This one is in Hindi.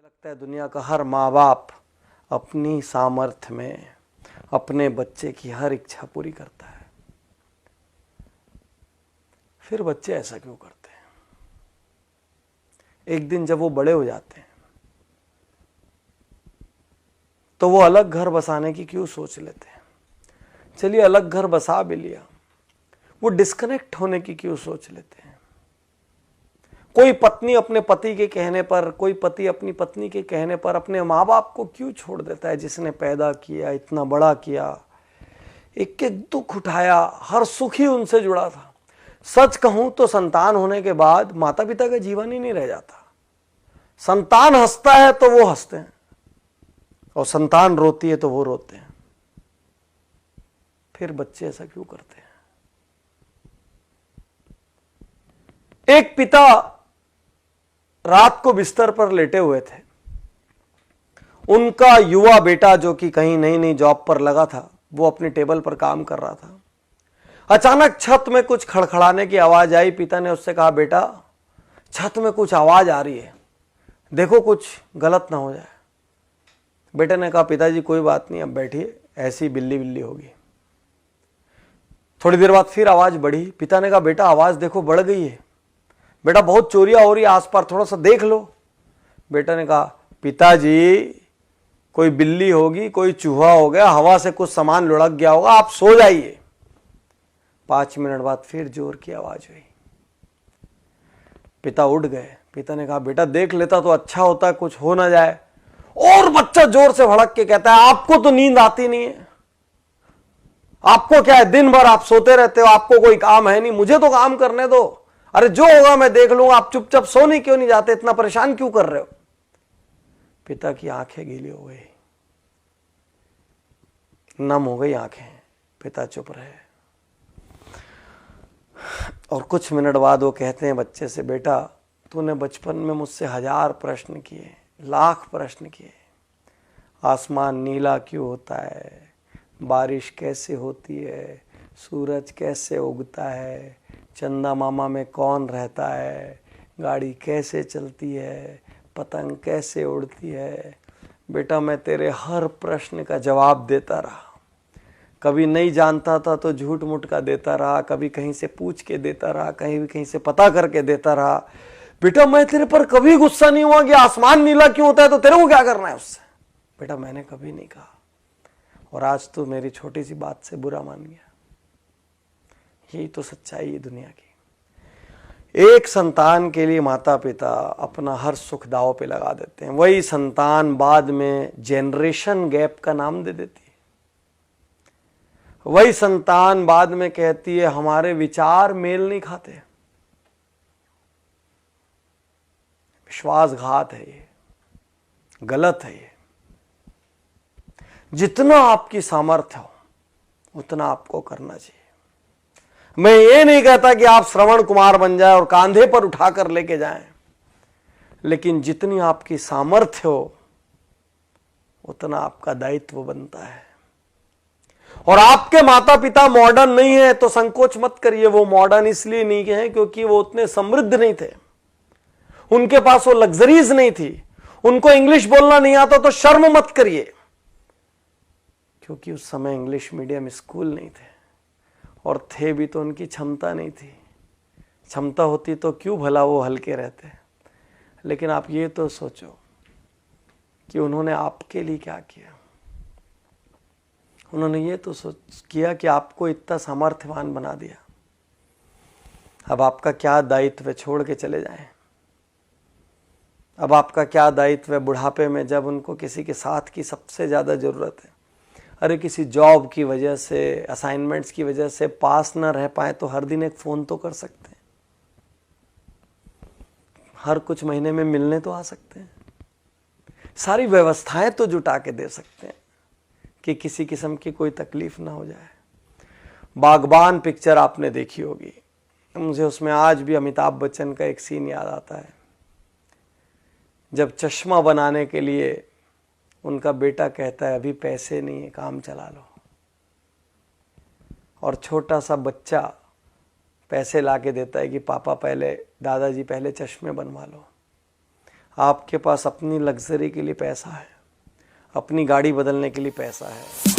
लगता है दुनिया का हर माँ बाप अपनी सामर्थ्य में अपने बच्चे की हर इच्छा पूरी करता है। फिर बच्चे ऐसा क्यों करते हैं? एक दिन जब वो बड़े हो जाते हैं तो वो अलग घर बसाने की क्यों सोच लेते हैं? चलिए अलग घर बसा भी लिया, वो डिस्कनेक्ट होने की क्यों सोच लेते हैं? कोई पत्नी अपने पति के कहने पर, कोई पति अपनी पत्नी के कहने पर अपने माँ बाप को क्यों छोड़ देता है, जिसने पैदा किया, इतना बड़ा किया, एक एक दुख उठाया, हर सुख ही उनसे जुड़ा था। सच कहूं तो संतान होने के बाद माता पिता का जीवन ही नहीं रह जाता। संतान हंसता है तो वो हंसते हैं और संतान रोती है तो वो रोते हैं। फिर बच्चे ऐसा क्यों करते हैं? एक पिता रात को बिस्तर पर लेटे हुए थे। उनका युवा बेटा जो कि कहीं नई नई जॉब पर लगा था, वो अपने टेबल पर काम कर रहा था। अचानक छत में कुछ खड़खड़ाने की आवाज आई। पिता ने उससे कहा, बेटा छत में कुछ आवाज आ रही है, देखो कुछ गलत ना हो जाए। बेटे ने कहा, पिताजी कोई बात नहीं, अब बैठिए, ऐसी बिल्ली बिल्ली होगी। थोड़ी देर बाद फिर आवाज बढ़ी। पिता ने कहा, बेटा आवाज देखो बढ़ गई है, बेटा बहुत चोरियां हो रही है आसपास, थोड़ा सा देख लो। बेटा ने कहा, पिताजी कोई बिल्ली होगी, कोई चूहा हो गया, हवा से कुछ सामान लुढ़क गया होगा, आप सो जाइए। 5 मिनट बाद फिर जोर की आवाज हुई। पिता उठ गए। पिता ने कहा, बेटा देख लेता तो अच्छा होता, कुछ हो ना जाए। और बच्चा जोर से भड़क के कहता है, आपको तो नींद आती नहीं है, आपको क्या है, दिन भर आप सोते रहते हो, आपको कोई काम है नहीं, मुझे तो काम करने दो। अरे जो होगा मैं देख लूंगा, आप चुपचाप सोने क्यों नहीं जाते, इतना परेशान क्यों कर रहे हो? पिता की आंखें गीली हो गई, नम हो गई आंखें। पिता चुप रहे और कुछ मिनट बाद वो कहते हैं बच्चे से, बेटा तूने बचपन में मुझसे 1000 प्रश्न किए, लाख प्रश्न किए। आसमान नीला क्यों होता है, बारिश कैसे होती है, सूरज कैसे उगता है, चंदा मामा में कौन रहता है, गाड़ी कैसे चलती है, पतंग कैसे उड़ती है। बेटा मैं तेरे हर प्रश्न का जवाब देता रहा। कभी नहीं जानता था तो झूठ मूठ का देता रहा, कभी कहीं से पूछ के देता रहा, कहीं से पता करके देता रहा। बेटा मैं तेरे पर कभी गुस्सा नहीं हुआ कि आसमान नीला क्यों होता है तो तेरे को क्या करना है उससे। बेटा मैंने कभी नहीं कहा, और आज तो मेरी छोटी सी बात से बुरा मान गया। यही तो सच्चाई है दुनिया की। एक संतान के लिए माता पिता अपना हर सुख दांव पे लगा देते हैं। वही संतान बाद में जेनरेशन गैप का नाम दे देती है। वही संतान बाद में कहती है हमारे विचार मेल नहीं खाते। विश्वासघात है ये, गलत है ये। जितना आपकी सामर्थ्य हो उतना आपको करना चाहिए। मैं ये नहीं कहता कि आप श्रवण कुमार बन जाए और कांधे पर उठाकर लेके जाएं, लेकिन जितनी आपकी सामर्थ्य हो उतना आपका दायित्व बनता है। और आपके माता पिता मॉडर्न नहीं है तो संकोच मत करिए। वो मॉडर्न इसलिए नहीं है क्योंकि वो उतने समृद्ध नहीं थे, उनके पास वो लग्जरीज नहीं थी, उनको इंग्लिश बोलना नहीं आता तो शर्म मत करिए, क्योंकि उस समय इंग्लिश मीडियम स्कूल नहीं थे, और थे भी तो उनकी क्षमता नहीं थी। क्षमता होती तो क्यों भला वो हल्के रहते। लेकिन आप ये तो सोचो कि उन्होंने आपके लिए क्या किया। उन्होंने ये तो किया कि आपको इतना सामर्थ्यवान बना दिया। अब आपका क्या दायित्व है, छोड़ के चले जाएं। अब आपका क्या दायित्व है बुढ़ापे में, जब उनको किसी के साथ की सबसे ज्यादा जरूरत है। अरे किसी जॉब की वजह से, असाइनमेंट्स की वजह से पास ना रह पाए तो हर दिन एक फोन तो कर सकते हैं, हर कुछ महीने में मिलने तो आ सकते हैं, सारी व्यवस्थाएं तो जुटा के दे सकते हैं कि किसी किस्म की कोई तकलीफ ना हो जाए। बागबान पिक्चर आपने देखी होगी, मुझे उसमें आज भी अमिताभ बच्चन का एक सीन याद आता है, जब चश्मा बनाने के लिए उनका बेटा कहता है अभी पैसे नहीं है, काम चला लो, और छोटा सा बच्चा पैसे ला के देता है कि पापा पहले, दादाजी पहले चश्मे बनवा लो। आपके पास अपनी लग्जरी के लिए पैसा है, अपनी गाड़ी बदलने के लिए पैसा है,